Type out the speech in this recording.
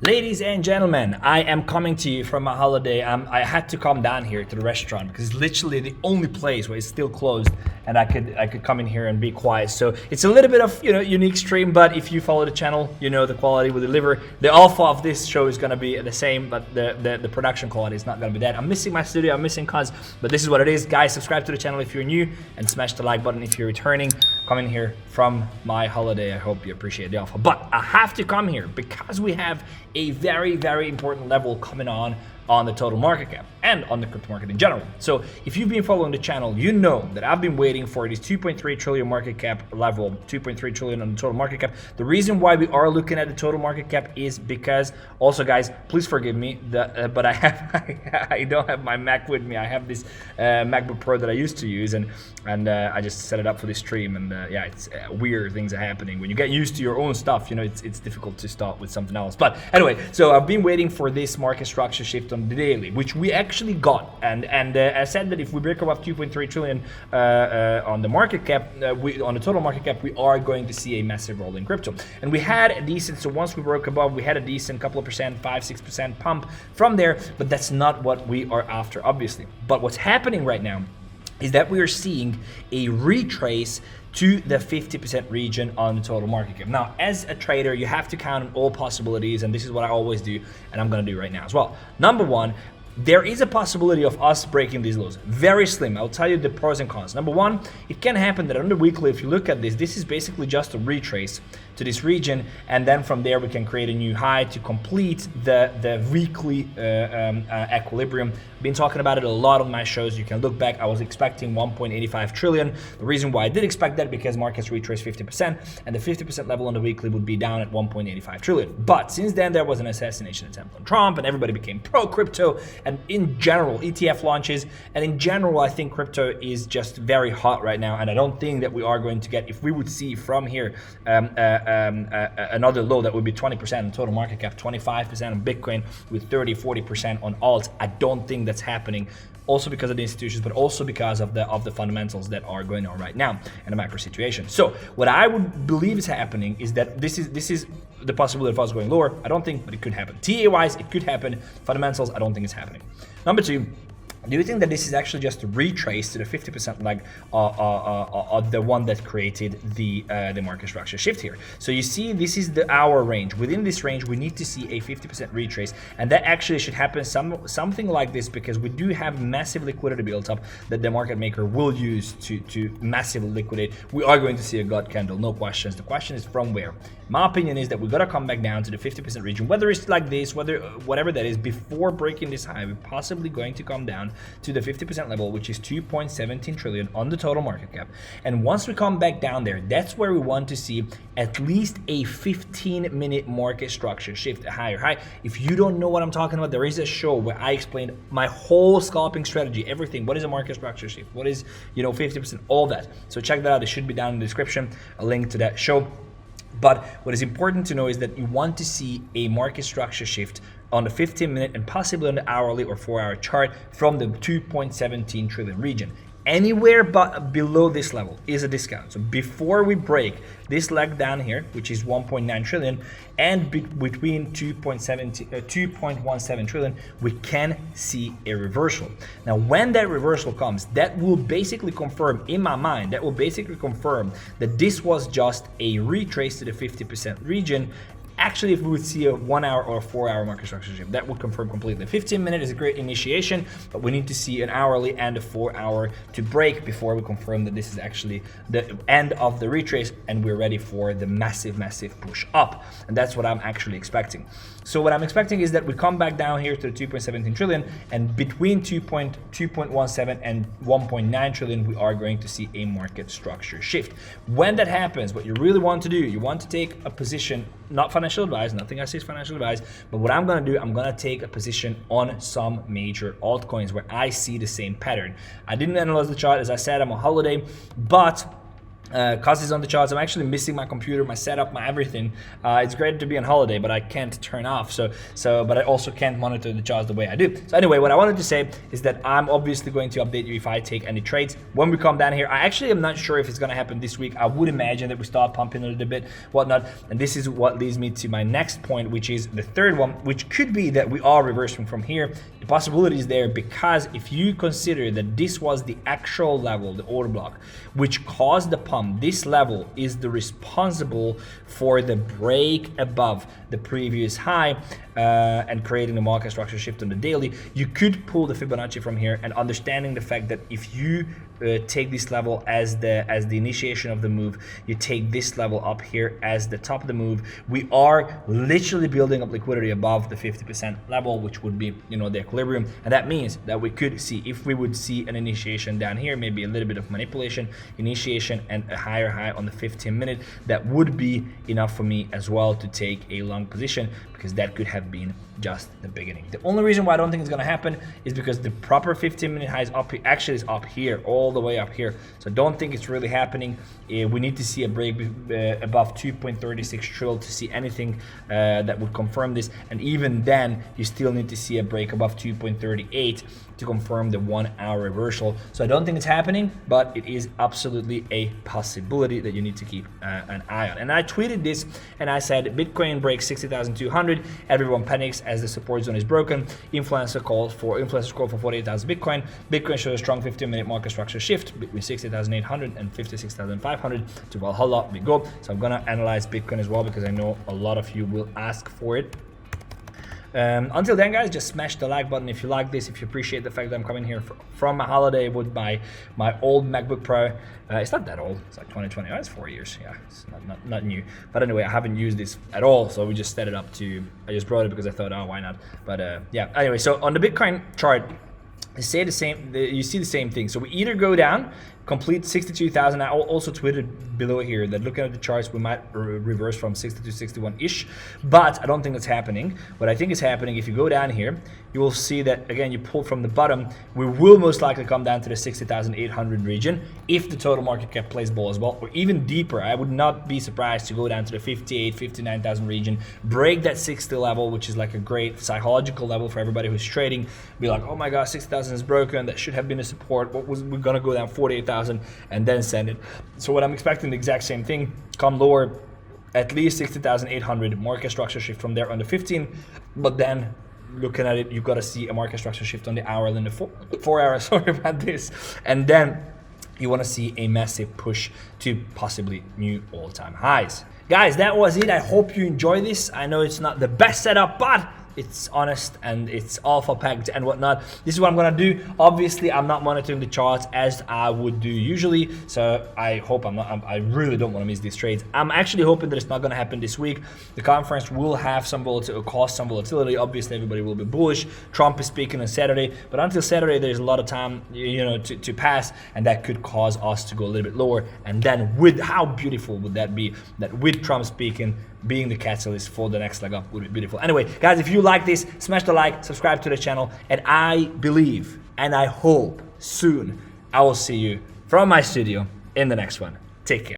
Ladies and gentlemen, I am coming to you from my holiday. I had to come down here to the restaurant because it's literally the only place where it's still closed and I could come in here and be quiet. So it's a little bit of unique stream, but if you follow the channel, you know the quality will deliver. The alpha of this show is gonna be the same, but the production quality is not gonna be that. I'm missing my studio, I'm missing cuz, but this is what it is. Guys, subscribe to the channel if you're new and smash the like button if you're returning. Coming here from my holiday, I hope you appreciate the alpha. But I have to come here because we have a very, very important level coming on the total market cap and on the crypto market in general. So if you've been following the channel, you know that I've been waiting for this 2.3 trillion market cap level, 2.3 trillion on the total market cap. The reason why we are looking at the total market cap is because, also guys, please forgive me, but I don't have my Mac with me. I have this MacBook Pro that I used to use, and I just set it up for this stream, and yeah, it's weird things are happening. When you get used to your own stuff, it's difficult to start with something else. But anyway, so I've been waiting for this market structure shift on the daily, which we actually got, and I said that if we break above 2.3 trillion on the market cap, on the total market cap, we are going to see a massive roll in crypto. And we had a decent, so once we broke above, we had a decent couple of percent, 5-6% pump from there, but that's not what we are after, obviously. But what's happening right now is that we are seeing a retrace to the 50% region on the total market cap. Now, as a trader, you have to count on all possibilities, and this is what I always do, and I'm gonna do right now as well. Number one, there is a possibility of us breaking these lows. Very slim. I'll tell you the pros and cons. Number one, it can happen that on the weekly, if you look at this is basically just a retrace to this region, and then from there we can create a new high to complete the weekly equilibrium. I've been talking about it a lot on my shows. You can look back. I was expecting 1.85 trillion. The reason why I did expect that, because markets retraced 50%, and the 50% level on the weekly would be down at 1.85 trillion. But since then, there was an assassination attempt on Trump, and everybody became pro-crypto, and in general, ETF launches, and in general, I think crypto is just very hot right now, and I don't think that we are going to get, if we would see from here another low that would be 20% on total market cap, 25% on Bitcoin, with 30-40% on alts. I don't think that's happening, also because of the institutions, but also because of the fundamentals that are going on right now in the macro situation. So what I would believe is happening is that this is the possibility of us going lower. I don't think, but it could happen. TA wise, it could happen. Fundamentals, I don't think it's happening. Number two, do you think that this is actually just a retrace to the 50% leg of the one that created the market structure shift here? So you see, this is the hour range. Within this range, we need to see a 50% retrace, and that actually should happen something like this, because we do have massive liquidity built up that the market maker will use to massively liquidate. We are going to see a God candle, no questions. The question is from where. My opinion is that we gotta come back down to the 50% region, whether it's like this, whatever that is, before breaking this high. We're possibly going to come down to the 50% level, which is 2.17 trillion on the total market cap. And once we come back down there, that's where we want to see at least a 15-minute market structure shift, a higher high. If you don't know what I'm talking about, there is a show where I explained my whole scalping strategy, everything. What is a market structure shift? What is 50%? All that. So check that out. It should be down in the description, a link to that show. But what is important to know is that you want to see a market structure shift on the 15-minute and possibly on the hourly or 4-hour chart from the 2.17 trillion region. Anywhere but below this level is a discount. So before we break this leg down here, which is 1.9 trillion, and between 2.17 trillion, we can see a reversal. Now, when that reversal comes, that will basically confirm, in my mind, that this was just a retrace to the 50% region. Actually, if we would see a 1-hour or 4-hour market structure shift, that would confirm completely. 15-minute is a great initiation, but we need to see an hourly and a 4-hour to break before we confirm that this is actually the end of the retrace and we're ready for the massive push up. And that's what I'm actually expecting. So what I'm expecting is that we come back down here to the 2.17 trillion, and between 2.17 and 1.9 trillion, we are going to see a market structure shift. When that happens, what you really want to do, you want to take a position, not financial advice, nothing I say is financial advice, but what I'm gonna do, I'm gonna take a position on some major altcoins where I see the same pattern. I didn't analyze the chart, as I said, I'm on holiday, but Cost is on the charts. I'm actually missing my computer, my setup, my everything. It's great to be on holiday, but I can't turn off. But I also can't monitor the charts the way I do. So anyway, what I wanted to say is that I'm obviously going to update you if I take any trades when we come down here. I actually am not sure if it's going to happen this week. I would imagine that we start pumping a little bit, whatnot. And this is what leads me to my next point, which is the third one, which could be that we are reversing from here. The possibility is there because if you consider that this was the actual level, the order block, which caused the pump, this level is the responsible for the break above the previous high and creating the market structure shift on the daily. You could pull the Fibonacci from here, and understanding the fact that if you take this level as the initiation of the move, you take this level up here as the top of the move, we are literally building up liquidity above the 50% level, which would be, you know, the equilibrium. And that means that we could see, if we would see an initiation down here, maybe a little bit of manipulation, initiation, and a higher high on the 15-minute, that would be enough for me as well to take a long position, because that could have been just the beginning. The only reason why I don't think it's going to happen is because the proper 15-minute high is up here, actually is up here, all the way up here. So I don't think it's really happening. We need to see a break above 2.36 trill to see anything that would confirm this, and even then you still need to see a break above 2.38 to confirm the 1 hour reversal. So I don't think it's happening, but it is absolutely a possibility that you need to keep an eye on. And I tweeted this and I said, Bitcoin breaks 60,200, everyone panics as the support zone is broken. Influencers call for 48,000 Bitcoin. Bitcoin shows a strong 15-minute market structure shift between 60,800 and 56,500 to Valhalla we go. So I'm gonna analyze Bitcoin as well, because I know a lot of you will ask for it. Until then, guys, just smash the like button if you like this, if you appreciate the fact that I'm coming here from my holiday with my old MacBook Pro. It's not that old, it's like 2020, it's 4 years, yeah, it's not new. But anyway, I haven't used this at all, so we just set it up to, I just brought it because I thought, oh, why not? But yeah, anyway, so on the Bitcoin chart, you see the same thing. So we either go down, complete 62,000. I also tweeted below here that looking at the charts, we might reverse from 60 to 61-ish, but I don't think that's happening. What I think is happening, if you go down here, you will see that, again, you pull from the bottom, we will most likely come down to the 60,800 region if the total market cap plays ball as well, or even deeper. I would not be surprised to go down to the 58, 59,000 region, break that 60 level, which is like a great psychological level for everybody who's trading, be like, oh my god, 60,000 is broken, that should have been a support, we're gonna go down 48,000 and then send it. So what I'm expecting, the exact same thing, come lower, at least 60,800, market structure shift from there on the 15, but then looking at it, you've got to see a market structure shift on the hour and the 4 hour, sorry about this, and then you want to see a massive push to possibly new all-time highs. Guys, that was it. I hope you enjoy this. I know it's not the best setup, but it's honest and it's alpha packed and whatnot. This is what I'm gonna do. Obviously, I'm not monitoring the charts as I would do usually, so I hope I really don't want to miss these trades. I'm actually hoping that it's not gonna happen this week. The conference will have some volatility, cause some volatility. Obviously, everybody will be bullish. Trump is speaking on Saturday, but until Saturday, there's a lot of time, to pass, and that could cause us to go a little bit lower. And then, with how beautiful would that be? That with Trump speaking, being the catalyst for the next leg up would be beautiful. Anyway, guys, if you like this, smash the like, subscribe to the channel, and I believe and I hope soon I will see you from my studio in the next one. Take care.